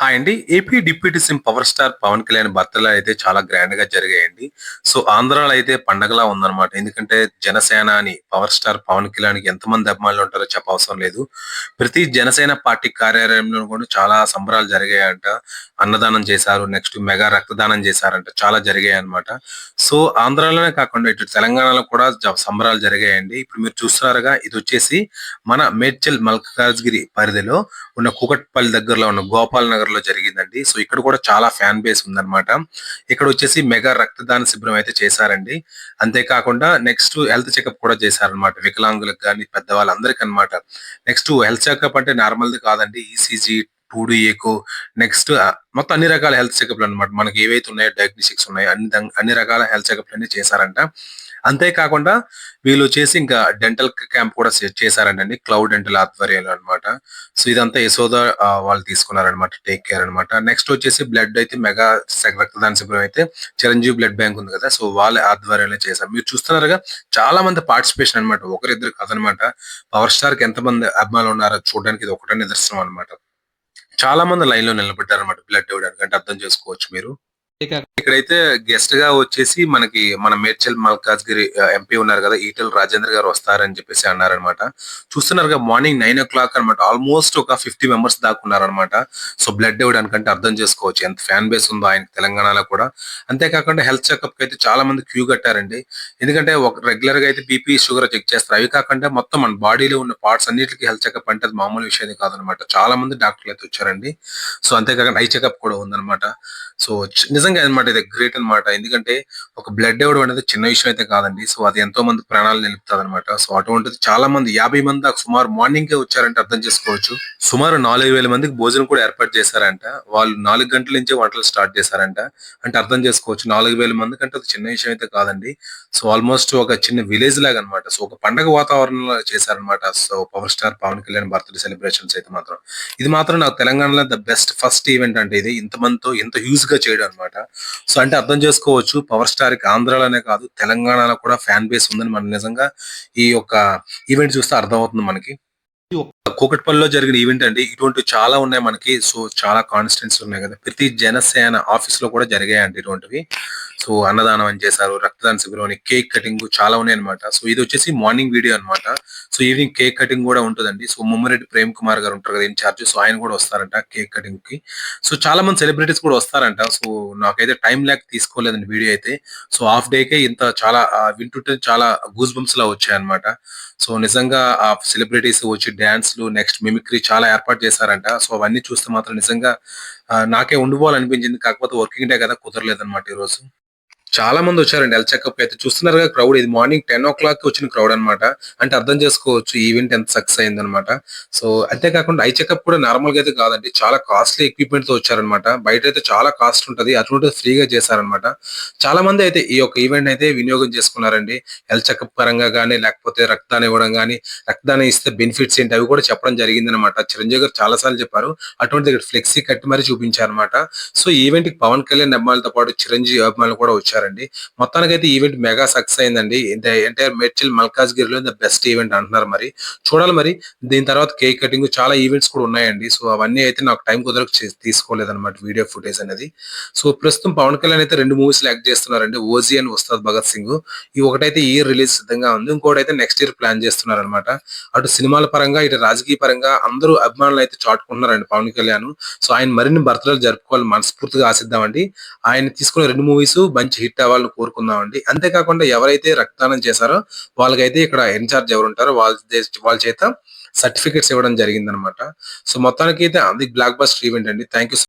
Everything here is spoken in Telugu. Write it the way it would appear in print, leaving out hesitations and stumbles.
హాయ్ అండి. AP deputy CM power star Pawan Kalyan birthday అయితే చాలా గ్రాండ్‌గా జరిగాయండి. సో, ఆంధ్రాలో అయితే పండగలా ఉందన్నమాట. ఎందుకంటే జనసేన అని పవర్ స్టార్ పవన్ కళ్యాణ్‌కి ఎంతమంది అభిమానులు ఉంటారో చెప్పవసరం లేదు. ప్రతి జనసేన పార్టీ కార్యాలయంలో కూడా చాలా సంబరాలు జరిగాయంట. అన్నదానం చేశారు. నెక్స్ట్ మెగా రక్తదానం చేశారంట. చాలా జరిగాయన్నమాట. సో, ఆంధ్రాలోనే కాకుండా ఇటు తెలంగాణలో కూడా సంబరాలు జరిగాయండి. ఇప్పుడు మీరు చూస్తున్నారుగా ఇదొచ్చేసి మన మేడ్చల్ మల్కాజ్గిరి పరిధిలో ఉన్న కూకట్పల్లి దగ్గరలో ఉన్న గోపాల్ నగర్ లో జరిగిందండి. సో ఇక్కడ కూడా చాలా ఫ్యాన్ బేస్ ఉందన్నమాట. ఇక్కడ వచ్చేసి మెగా రక్తదాన శిబిరం అయితే చేశారండి. అంతేకాకుండా నెక్స్ట్ హెల్త్ చెకప్ కూడా చేశారనమాట. వికలాంగులకు కానీ పెద్దవాళ్ళందరికీ అన్నమాట. నెక్స్ట్ హెల్త్ చెకప్ అంటే నార్మల్ది కాదండి. ఈసీజీ 2D ఎకో నెక్స్ట్ మొత్తం అన్ని రకాల హెల్త్ చెకప్లు అన్నమాట. మనకి ఏవైతే ఉన్నాయో డయాగ్నోస్టిక్స్ ఉన్నాయో అన్ని రకాల హెల్త్ చెకప్లు అన్ని చేశారంట. అంతేకాకుండా వీళ్ళు చేసి ఇంకా డెంటల్ క్యాంప్ కూడా చేశారంటండి. క్లౌడ్ డెంటల్ ఆధ్వర్యంలో అన్నమాట. సో ఇదంతా యశోద వాళ్ళు తీసుకున్నారనమాట. టేక్ కేర్ అన్నమాట. నెక్స్ట్ వచ్చేసి బ్లడ్ అయితే మెగా రక్తదాన శిబిరం అయితే చిరంజీవి బ్లడ్ బ్యాంక్ ఉంది కదా! సో వాళ్ళ ఆధ్వర్యంలో చేశారు. మీరు చూస్తున్నారుగా చాలా మంది పార్టిసిపేషన్ అన్నమాట. ఒకరిద్దరు కాదనమాట. పవర్ స్టార్‌కి ఎంతమంది అభిమానులు ఉన్నారో చూడడానికి ఇది ఒకటే నిదర్శనం అన్నమాట. చాలా మంది లైన్‌లో నిలబడ్డారన్నమాట బ్లడ్ ఇవ్వడానికి. అంటే అర్థం చేసుకోవచ్చు మీరు. ఇక్కడైతే గెస్ట్ గా వచ్చేసి మనకి మన మేడ్చల్ మల్కాజ్గిరి ఎంపీ ఉన్నారు కదా! ఈటెల రాజేందర్ గారు వస్తారని చెప్పేసి అన్నారనమాట. చూస్తున్నారుగా మార్నింగ్ 9:00 అనమాట. ఆల్మోస్ట్ ఒక 50 మెంబర్స్ దాకా ఉన్నారనమాట. సో బ్లడ్ ఇవ్వడానికంటే అర్థం చేసుకోవచ్చు ఎంత ఫ్యాన్ బేస్ ఉందో ఆయనకి తెలంగాణలో కూడా. అంతేకాకుండా హెల్త్ చెకప్ అయితే చాలా మంది క్యూ కట్టారండి. ఎందుకంటే ఒక రెగ్యులర్ గా అయితే బీపీ, షుగర్ చెక్ చేస్తారు. అవి కాకుండా మొత్తం మన బాడీలో ఉన్న పార్ట్స్ అన్నిటికి హెల్త్ చెకప్ అంటే అది మామూలు విషయం కాదనమాట. చాలా మంది డాక్టర్లు అయితే వచ్చారండి. సో అంతేకాకుండా ఐ చెకప్ కూడా ఉందన్నమాట. సో నిజంగా అన్నమాట ఇది గ్రేట్ అన్నమాట. ఎందుకంటే ఒక బ్లడ్ ఇవ్వడం అనేది చిన్న విషయం అయితే కాదండి. సో అది ఎంతో మంది ప్రాణాలు నిలుపుతాదన్నమాట. సో అటువంటిది చాలా మంది 50 మంది దాకా సుమారు మార్నింగే వచ్చారంటే అర్థం చేసుకోవచ్చు. సుమారు 4000 మందికి భోజనం కూడా ఏర్పాటు చేశారంట. వాళ్ళు 4 గంటల నుంచే వంటలు స్టార్ట్ చేశారంట. అంటే అర్థం చేసుకోవచ్చు 4000 మందికంటే అది చిన్న విషయం అయితే కాదండి. సో ఆల్మోస్ట్ ఒక చిన్న విలేజ్ లాగా అన్నమాట. సో ఒక పండగ వాతావరణంలో చేశారన్నమాట. So power star Pawan Kalyan birthday celebrations అయితే మాత్రం. ఇది మాత్రం నాకు తెలంగాణలో ద బెస్ట్ ఫస్ట్ ఈవెంట్ అంటే ఇది. ఇంతమందితో ఇంత హ్యూజ్ గా చేయడం అన్నమాట. సో అంటే అర్థం చేసుకోవచ్చు పవర్ స్టార్ కి ఆంధ్రాలోనే కాదు తెలంగాణలో కూడా ఫ్యాన్ బేస్ ఉందని మనం నిజంగా ఈ యొక్క ఈవెంట్ చూస్తే అర్థమవుతుంది మనకి. కూకట్పల్లిలో జరిగిన ఈవెంట్ అండి. ఇటువంటివి చాలా ఉన్నాయి మనకి. సో చాలా కాన్స్టిట్యూయెన్సీస్ ఉన్నాయి కదా! ప్రతి జనసేన ఆఫీస్‌లో కూడా జరిగాయండి ఇటువంటివి. సో అన్నదానం అని చేశారు. రక్తదాన శిబిరం అని, కేక్ కటింగ్ చాలా ఉన్నాయన్నమాట. సో ఇదొచ్చేసి మార్నింగ్ వీడియో అన్నమాట. సో ఈవినింగ్ కేక్ కటింగ్ కూడా ఉంటదండి. సో ముమ్మిరెడ్డి ప్రేమ్ కుమార్ గారు ఉంటారు కదా ఇన్‌చార్జ్. సో ఆయన కూడా వస్తారంట కేక్ కటింగ్‌కి. సో చాలా మంది సెలబ్రిటీస్ కూడా వస్తారంట. సో నాకైతే టైం లేక తీసుకోలేదండి వీడియో అయితే. సో హాఫ్ డేకే ఇంత చాలా వింటుంటే చాలా గూస్ బంప్స్‌లా వచ్చాయన్నమాట. సో నిజంగా ఆ సెలబ్రిటీస్ వచ్చి డాన్స్‌లు నెక్స్ట్ మిమిక్రీ చాలా ఏర్పాటు చేశారంట. సో అవన్నీ చూస్తే మాత్రం నిజంగా నాకే ఉండిపోవాలనిపించింది. కాకపోతే వర్కింగ్ డే కదా! కుదరలేదన్నమాట ఈరోజు. చాలా మందొచ్చారండి హెల్త్ చెకప్ అయితే. చూస్తున్నారుగా క్రౌడ్ ఇది మార్నింగ్ 10:00కి వచ్చిన క్రౌడ్ అన్నమాట. అంటే అర్థం చేసుకోవచ్చు ఈ ఈవెంట్ ఎంత సక్సెస్ అయిందన్నమాట. సో అంతేకాకుండా ఐ చెకప్ కూడా నార్మల్‌గా అయితే కాదండి. చాలా కాస్ట్‌లీ ఎక్విప్‌మెంట్‌తో వచ్చారన్నమాట. బయటైతే చాలా కాస్ట్ ఉంటది. అటువంటిది ఫ్రీగా చేశారన్నమాట. చాలా మంది అయితే ఈ యొక్క ఈవెంట్ అయితే వినియోగం చేసుకున్నారండి. హెల్త్ చెకప్ పరంగా గాని, లేకపోతే రక్తదానం ఇవ్వడం గాని, రక్తదానం ఇస్తే బెనిఫిట్స్ ఏంటి అవి కూడా చెప్పడం జరిగిందన్నమాట. చిరంజీవి గారు చాలా సార్లు చెప్పారు. అటువంటిది ఇక్కడ ఫ్లెక్సీ కట్టి మరి చూపించారన్నమాట. సో ఈ ఈవెంట్‌కి పవన్ కళ్యాణ్ అభిమానులతో పాటు చిరంజీవి అభిమానులు కూడా వచ్చారండి. మొత్తానికైతే ఈవెంట్ మెగా సక్సెస్ అయిందండి. ద ఎంటైర్ మేడ్చల్ మల్కాజ్గిరిలో ద బెస్ట్ ఈవెంట్ అంటున్నారు మరి. చూడాలి మరి. దీని తర్వాత కేక్ కటింగ్ చాలా ఈవెంట్స్ కూడా ఉన్నాయండి. సో అవన్నీ అయితే నాకు టైం కుదరక తీసుకోలేదన్నమాట వీడియో ఫుటేజ్ అనేది. సో ప్రస్తుతం పవన్ కళ్యాణ్ అయితే 2 మూవీస్‌లో యాక్ట్ చేస్తున్నారండి. 'ఓజీ' అండ్ 'ఉస్తాద్ భగత్ సింగ్'. ఈ ఒకటైతే ఈ ఇయర్ రిలీజ్ సిద్ధంగా ఉంది. ఇంకోటైతే నెక్స్ట్ ఇయర్ ప్లాన్ చేస్తున్నారన్నమాట. అటు సినిమాల పరంగా, ఇటు రాజకీయ పరంగా అందరూ అభిమానులు అయితే చాటుకుంటున్నారండి పవన్ కళ్యాణ్. సో ఆయన మరిన్ని బర్త్‌డేలు జరుపుకోవాలని మనస్ఫూర్తిగా ఆశిద్దామండి. ఆయన తీసుకున్న 2 మూవీస్ మంచి హిట్ అవ్వాలని కోరుకుందామండి. అంతేకాకుండా ఎవరైతే రక్తదానం చేశారో వాళ్ళకైతే ఇక్కడ ఇన్‌చార్జ్ ఎవరుంటారో వాళ్ళ చేత సర్టిఫికేట్స్ ఇవ్వడం జరిగిందనమాట. సో మొత్తానికైతే అది బ్లాక్ బస్టర్ ఈవెంట్ అండి. Thank you